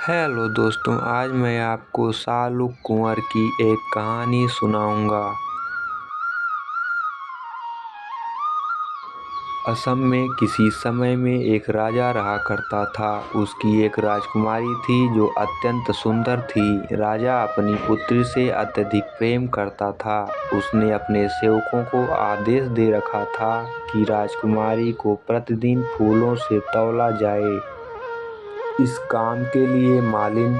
Hello दोस्तों, आज मैं आपको शाहरुख कुंवर की एक कहानी सुनाऊंगा। असम में किसी समय में एक राजा रहा करता था। उसकी एक राजकुमारी थी जो अत्यंत सुंदर थी। राजा अपनी पुत्री से अत्यधिक प्रेम करता था। उसने अपने सेवकों को आदेश दे रखा था कि राजकुमारी को प्रतिदिन फूलों से तौला जाए। इस काम के लिए मालिन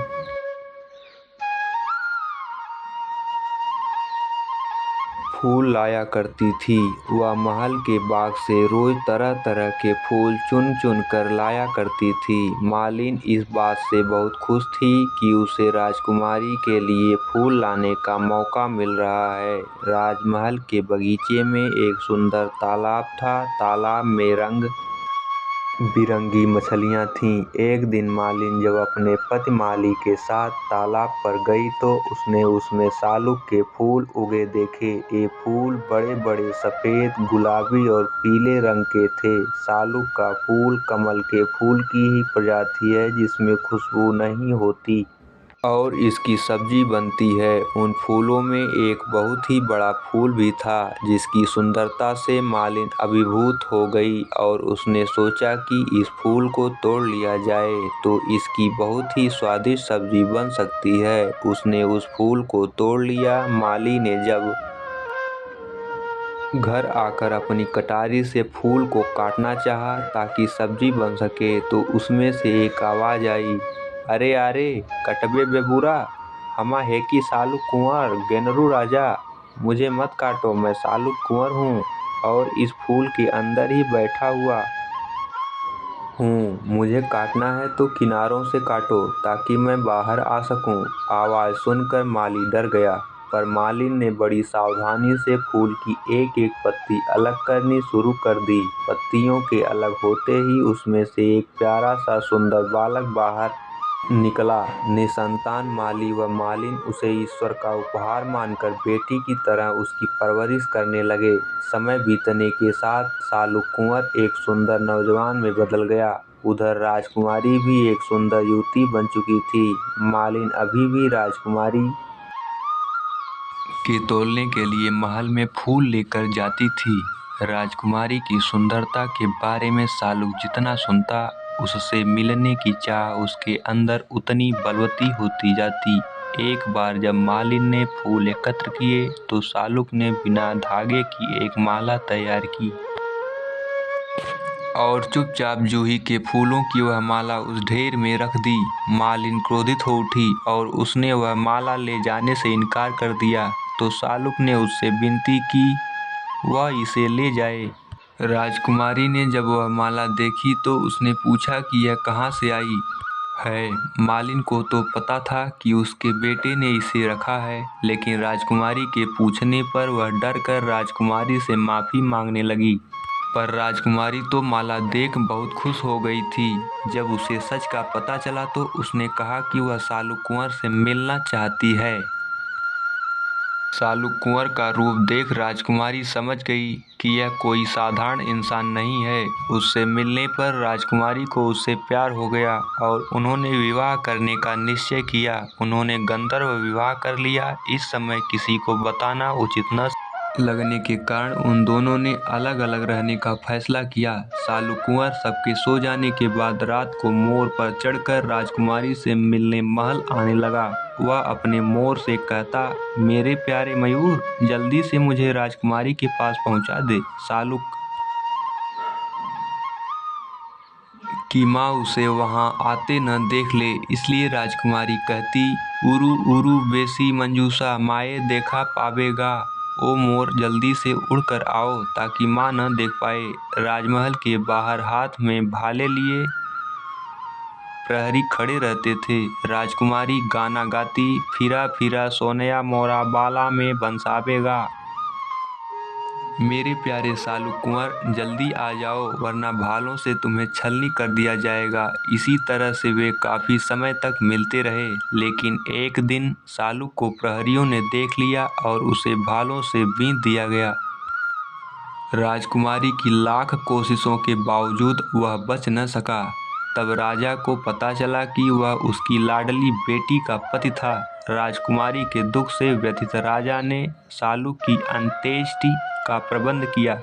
फूल लाया करती थी। वह महल के बाग से रोज तरह तरह के फूल चुन चुन कर लाया करती थी। मालिन इस बात से बहुत खुश थी कि उसे राजकुमारी के लिए फूल लाने का मौका मिल रहा है। राजमहल के बगीचे में एक सुंदर तालाब था। तालाब में रंग बिरंगी मछलियां थीं। एक दिन मालिन जब अपने पति माली के साथ तालाब पर गई तो उसने उसमें शाहरुख के फूल उगे देखे। ये फूल बड़े बड़े सफेद, गुलाबी और पीले रंग के थे। शाहरुख का फूल कमल के फूल की ही प्रजाति है जिसमें खुशबू नहीं होती और इसकी सब्जी बनती है। उन फूलों में एक बहुत ही बड़ा फूल भी था जिसकी सुंदरता से मालिन अभिभूत हो गई और उसने सोचा कि इस फूल को तोड़ लिया जाए तो इसकी बहुत ही स्वादिष्ट सब्जी बन सकती है। उसने उस फूल को तोड़ लिया। माली ने जब घर आकर अपनी कटारी से फूल को काटना चाहा ताकि सब्जी बन सके तो उसमें से एक आवाज आई, अरे अरे कटबे बेबुरा, हमा है कि शाहरुख कुंवर गेनरू राजा। मुझे मत काटो, मैं शाहरुख कुंवर हूँ और इस फूल के अंदर ही बैठा हुआ हूँ। मुझे काटना है तो किनारों से काटो ताकि मैं बाहर आ सकूँ। आवाज़ सुनकर माली डर गया, पर मालिन ने बड़ी सावधानी से फूल की एक एक पत्ती अलग करनी शुरू कर दी। पत्तियों के अलग होते ही उसमें से एक प्यारा सा सुंदर बालक बाहर निकला। निसंतान माली व मालिन उसे ईश्वर का उपहार मानकर बेटी की तरह उसकी परवरिश करने लगे। समय बीतने के साथ शाहरुख कुंवर एक सुंदर नौजवान में बदल गया। उधर राजकुमारी भी एक सुंदर युवती बन चुकी थी। मालिन अभी भी राजकुमारी के तोलने के लिए महल में फूल लेकर जाती थी। राजकुमारी की सुंदरता के बारे में शाहरुख जितना सुनता, उससे मिलने की चाह उसके अंदर उतनी बलवती होती जाती। एक बार जब मालिन ने फूल एकत्र किए तो शाहरुख ने बिना धागे की एक माला तैयार की और चुपचाप जूही के फूलों की वह माला उस ढेर में रख दी। मालिन क्रोधित हो उठी और उसने वह माला ले जाने से इनकार कर दिया तो शाहरुख ने उससे विनती की वह इसे ले जाए। राजकुमारी ने जब वह माला देखी तो उसने पूछा कि यह कहाँ से आई है। मालिन को तो पता था कि उसके बेटे ने इसे रखा है, लेकिन राजकुमारी के पूछने पर वह डर कर राजकुमारी से माफ़ी मांगने लगी। पर राजकुमारी तो माला देख बहुत खुश हो गई थी। जब उसे सच का पता चला तो उसने कहा कि वह शाहरुख कुंवर से मिलना चाहती है। शाहरुख कुंवर का रूप देख राजकुमारी समझ गई कि यह कोई साधारण इंसान नहीं है। उससे मिलने पर राजकुमारी को उससे प्यार हो गया और उन्होंने विवाह करने का निश्चय किया। उन्होंने गंधर्व विवाह कर लिया। इस समय किसी को बताना उचित न लगने के कारण उन दोनों ने अलग अलग रहने का फैसला किया। शाहरुख कुंवर सबके सो जाने के बाद रात को मोर पर चढ़कर राजकुमारी से मिलने महल आने लगा। वह अपने मोर से कहता, मेरे प्यारे मयूर, जल्दी से मुझे राजकुमारी के पास पहुंचा दे। शाहरुख की माँ उसे वहां आते न देख ले, इसलिए राजकुमारी कहती, उरु उरु बेसी मंजूसा माए देखा पावेगा। ओ मोर, जल्दी से उड़कर आओ ताकि माँ न देख पाए। राजमहल के बाहर हाथ में भाले लिए प्रहरी खड़े रहते थे। राजकुमारी गाना गाती, फिरा फिरा सोनया मोरा बाला में बंसावेगा। मेरे प्यारे शाहरुख कुंवर, जल्दी आ जाओ वरना भालों से तुम्हें छलनी कर दिया जाएगा। इसी तरह से वे काफ़ी समय तक मिलते रहे, लेकिन एक दिन शाहरुख को प्रहरियों ने देख लिया और उसे भालों से बींध दिया गया। राजकुमारी की लाख कोशिशों के बावजूद वह बच न सका। तब राजा को पता चला कि वह उसकी लाडली बेटी का पति था। राजकुमारी के दुख से व्यथित राजा ने सालुक की अंत्येष्टि का प्रबंध किया।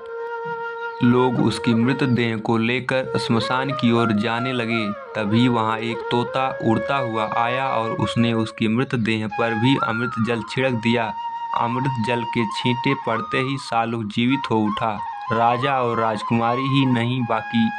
लोग उसकी मृतदेह को लेकर श्मशान की ओर जाने लगे। तभी वहां एक तोता उड़ता हुआ आया और उसने उसकी मृतदेह पर भी अमृत जल छिड़क दिया। अमृत जल के छींटे पड़ते ही सालुक जीवित हो उठा। राजा और राजकुमारी ही नहीं, बाकी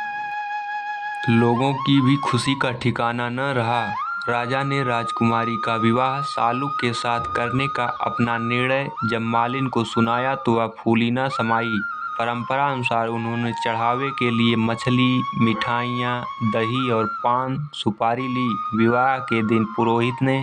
लोगों की भी खुशी का ठिकाना न रहा। राजा ने राजकुमारी का विवाह सालुक के साथ करने का अपना निर्णय जब मालिन को सुनाया तो वह फूली न समाई। परंपरा अनुसार उन्होंने चढ़ावे के लिए मछली, मिठाइयाँ, दही और पान सुपारी ली। विवाह के दिन पुरोहित ने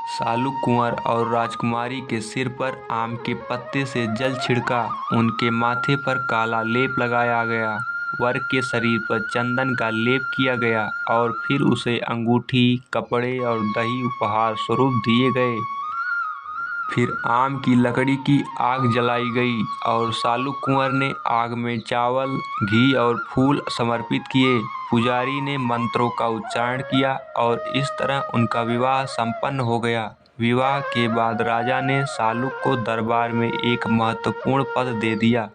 सालुक कुंवर और राजकुमारी के सिर पर आम के पत्ते से जल छिड़का। उनके माथे पर काला लेप लगाया गया। वर के शरीर पर चंदन का लेप किया गया और फिर उसे अंगूठी, कपड़े और दही उपहार स्वरूप दिए गए। फिर आम की लकड़ी की आग जलाई गई और सालुक कुंवर ने आग में चावल, घी और फूल समर्पित किए। पुजारी ने मंत्रों का उच्चारण किया और इस तरह उनका विवाह संपन्न हो गया। विवाह के बाद राजा ने सालुक को दरबार में एक महत्वपूर्ण पद दे दिया।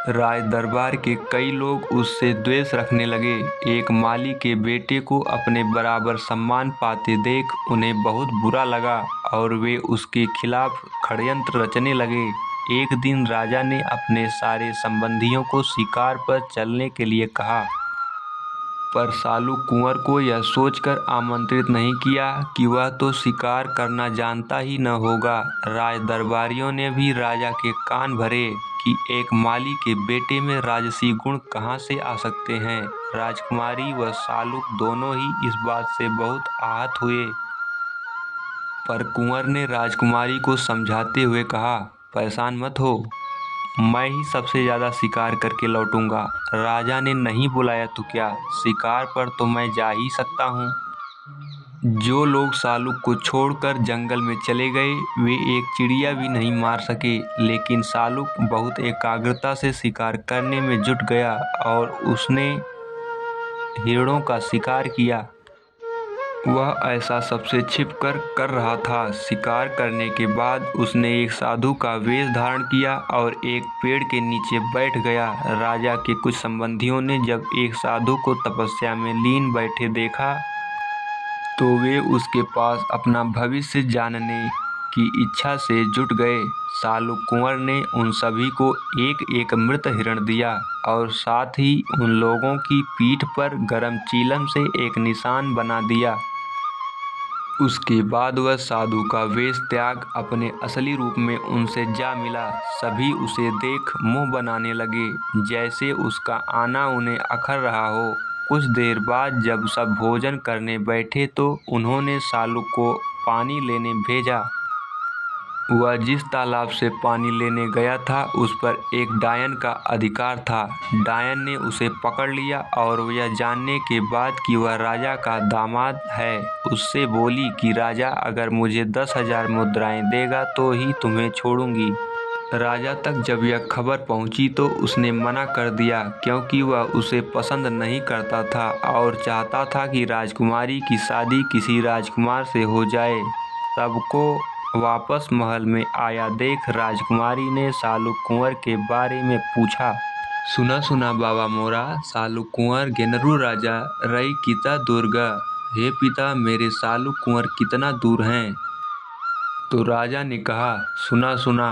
राज दरबार के कई लोग उससे द्वेष रखने लगे। एक माली के बेटे को अपने बराबर सम्मान पाते देख उन्हें बहुत बुरा लगा और वे उसके खिलाफ षड्यंत्र रचने लगे। एक दिन राजा ने अपने सारे संबंधियों को शिकार पर चलने के लिए कहा, पर सालुक कुंवर को यह सोचकर आमंत्रित नहीं किया कि वह तो शिकार करना जानता ही न होगा। राज दरबारियों ने भी राजा के कान भरे कि एक माली के बेटे में राजसी गुण कहाँ से आ सकते हैं। राजकुमारी व सालुक दोनों ही इस बात से बहुत आहत हुए। पर कुंवर ने राजकुमारी को समझाते हुए कहा, परेशान मत हो, मैं ही सबसे ज्यादा शिकार करके लौटूंगा। राजा ने नहीं बुलाया तो क्या, शिकार पर तो मैं जा ही सकता हूँ। जो लोग सालुक को छोड़कर जंगल में चले गए वे एक चिड़िया भी नहीं मार सके, लेकिन सालुक बहुत एकाग्रता से शिकार करने में जुट गया और उसने हिरणों का शिकार किया। वह ऐसा सबसे छिपकर कर रहा था। शिकार करने के बाद उसने एक साधु का वेश धारण किया और एक पेड़ के नीचे बैठ गया। राजा के कुछ संबंधियों ने जब एक साधु को तपस्या में लीन बैठे देखा तो वे उसके पास अपना भविष्य जानने की इच्छा से जुट गए। सालुक कुंवर ने उन सभी को एक एक मृत हिरण दिया और साथ ही उन लोगों की पीठ पर गरम चीलम से एक निशान बना दिया। उसके बाद वह साधु का वेश त्याग अपने असली रूप में उनसे जा मिला। सभी उसे देख मुंह बनाने लगे, जैसे उसका आना उन्हें अखर रहा हो। कुछ देर बाद जब सब भोजन करने बैठे तो उन्होंने सालुक को पानी लेने भेजा। वह जिस तालाब से पानी लेने गया था उस पर एक डायन का अधिकार था। डायन ने उसे पकड़ लिया और यह जानने के बाद कि वह राजा का दामाद है, उससे बोली कि राजा अगर मुझे 10,000 मुद्राएं देगा तो ही तुम्हें छोड़ूंगी। राजा तक जब यह खबर पहुंची तो उसने मना कर दिया, क्योंकि वह उसे पसंद नहीं करता था और चाहता था कि राजकुमारी की शादी किसी राजकुमार से हो जाए। सबको वापस महल में आया देख राजकुमारी ने सालुक कुंवर के बारे में पूछा। सुना सुना बाबा मोरा, सालुक कुंवर गेनरू राजा रई किता दुर्गा। हे पिता, मेरे सालुक कुंवर कितना दूर हैं? तो राजा ने कहा, सुना सुना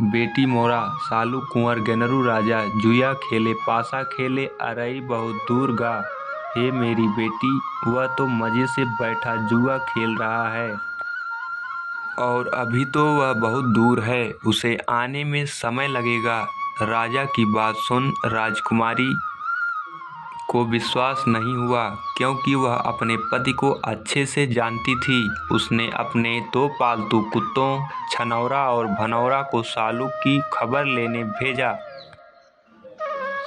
बेटी मोरा, सालुक कुंवर गेनरू राजा जुया खेले पासा खेले अरई बहुत दूर गा। हे मेरी बेटी, वह तो मजे से बैठा जुआ खेल रहा है और अभी तो वह बहुत दूर है, उसे आने में समय लगेगा। राजा की बात सुन राजकुमारी को विश्वास नहीं हुआ, क्योंकि वह अपने पति को अच्छे से जानती थी। उसने अपने 2 पालतू कुत्तों छनौरा और भनौरा को सालुक की खबर लेने भेजा।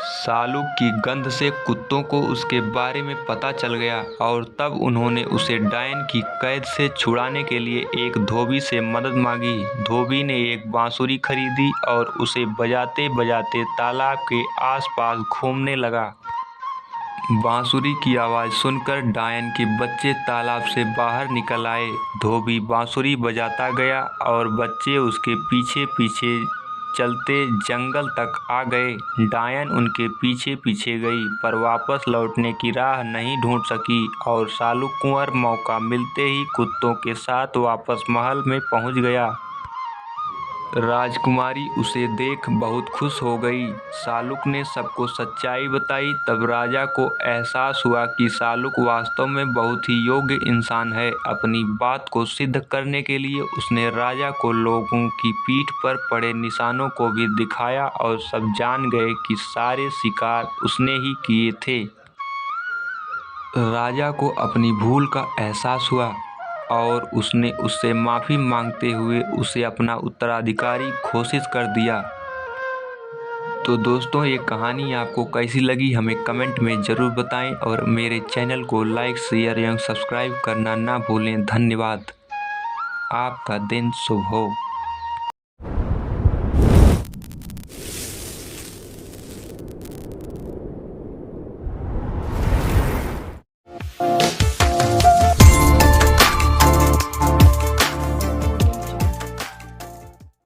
सालुक की गंध से कुत्तों को उसके बारे में पता चल गया और तब उन्होंने उसे डायन की कैद से छुड़ाने के लिए एक धोबी से मदद मांगी। धोबी ने एक बांसुरी खरीदी और उसे बजाते बजाते तालाब के आसपास घूमने लगा। बांसुरी की आवाज़ सुनकर डायन के बच्चे तालाब से बाहर निकल आए। धोबी बांसुरी बजाता गया और बच्चे उसके पीछे पीछे चलते जंगल तक आ गए। डायन उनके पीछे पीछे गई पर वापस लौटने की राह नहीं ढूंढ सकी और सालुक कुंवर मौका मिलते ही कुत्तों के साथ वापस महल में पहुंच गया। राजकुमारी उसे देख बहुत खुश हो गई। सालुक ने सबको सच्चाई बताई। तब राजा को एहसास हुआ कि सालुक वास्तव में बहुत ही योग्य इंसान है। अपनी बात को सिद्ध करने के लिए उसने राजा को लोगों की पीठ पर पड़े निशानों को भी दिखाया और सब जान गए कि सारे शिकार उसने ही किए थे। राजा को अपनी भूल का एहसास हुआ और उसने उससे माफ़ी मांगते हुए उसे अपना उत्तराधिकारी घोषित कर दिया। तो दोस्तों, ये कहानी आपको कैसी लगी हमें कमेंट में ज़रूर बताएं और मेरे चैनल को लाइक, शेयर एवं सब्सक्राइब करना ना भूलें। धन्यवाद। आपका दिन शुभ हो।